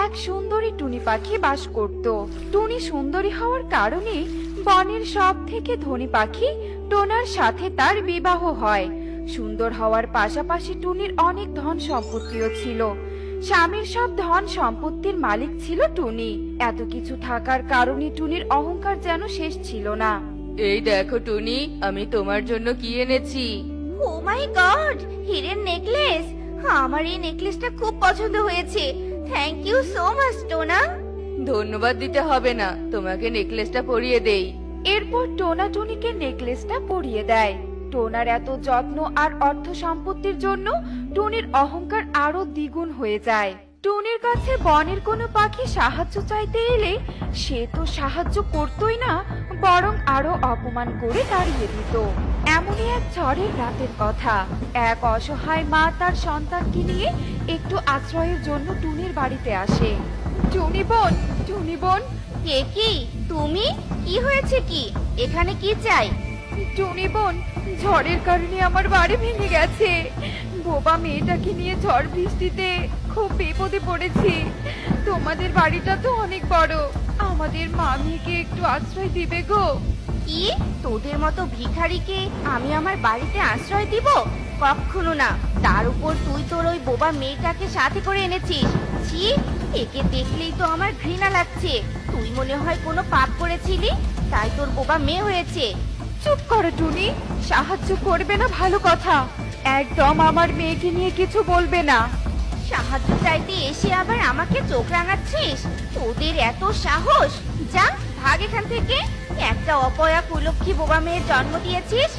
এক সুন্দরী টুনি পাখি বাস করত। টুনি সুন্দরী হওয়ার কারণে বনের সব থেকে ধনী পাখি টোনার সাথে তার বিবাহ হয়। সুন্দর হওয়ার পাশাপাশি টুনির অনেক ধন সম্পত্তিও ছিল। স্বামীর সব ধন সম্পত্তির মালিক ছিল টুনি। এত কিছু থাকার কারণে টুনির অহংকার যেন শেষ ছিল না। এই দেখো টুনি, আমি তোমার জন্য কি এনেছি। ও মাই গড, হীরের নেকলেস! আমার এই নেকলেসটা খুব পছন্দ হয়েছে। থ্যাংক ইউ সো মাচ টোনা। ধন্যবাদ দিতে হবে না, তোমাকে নেকলেসটা পরিয়ে দেই। এরপর টোনা টুনিকে নেকলেসটা পরিয়ে দেয়। টোনার এত যত্ন আর অর্থ সম্পত্তির জন্য টুনির অহংকার আরো দ্বিগুণ হয়ে যায়। টুনির কাছে বনের কোনো পাখি সাহায্য চাইতে এলে সে তো সাহায্য করতই না, বরং আরো অপমান করে তাড়িয়ে দিত। এমনই এক ঝড়ের রাতের কথা। এক অসহায় মা তার সন্তানকে নিয়ে একটু আশ্রয়ের জন্য টুনির বাড়িতে আসে। টুনি বোন, টুনি বোন। কে কি? তুমি? কি হয়েছে কি? এখানে কি চাই? টুনি বোন, ঝড়ের কারণে আমার বাড়ি ভেঙে গেছে। বোবা মেয়েটাকে নিয়ে ঝড় বৃষ্টিতে খুব বিপদে পড়েছি। তোমাদের বাড়িটা তো অনেক বড়, আমাদের মামিকে একটু আশ্রয় দিবে গো? কি? তোদের মতো ভিখারিকে আমি আমার বাড়িতে আশ্রয় দিব? কখনো না। তার উপর তুই তোর ওই বোবা মেয়েটাকে সাথে করে এনেছিস। ছি, একে দেখলেই তো আমার ঘৃণা লাগছে। তুই মনে হয় কোনো পাপ করেছিলি, তাই তোর বোবা মেয়ে হয়েছে। চুপ করো টুনি, সাহায্য করবে না ভালো কথা, একদম আমার মেয়েকে নিয়ে কিছু বলবে না। সাহায্য চাইতে এসে আবার আমাকে চোখ রাঙাচ্ছিস? তোদের এত সাহস! যা, ভাগ এখান থেকে। একটা অপয়া কুলক্ষী বোবা মেয়ের জন্ম দিয়েছিস,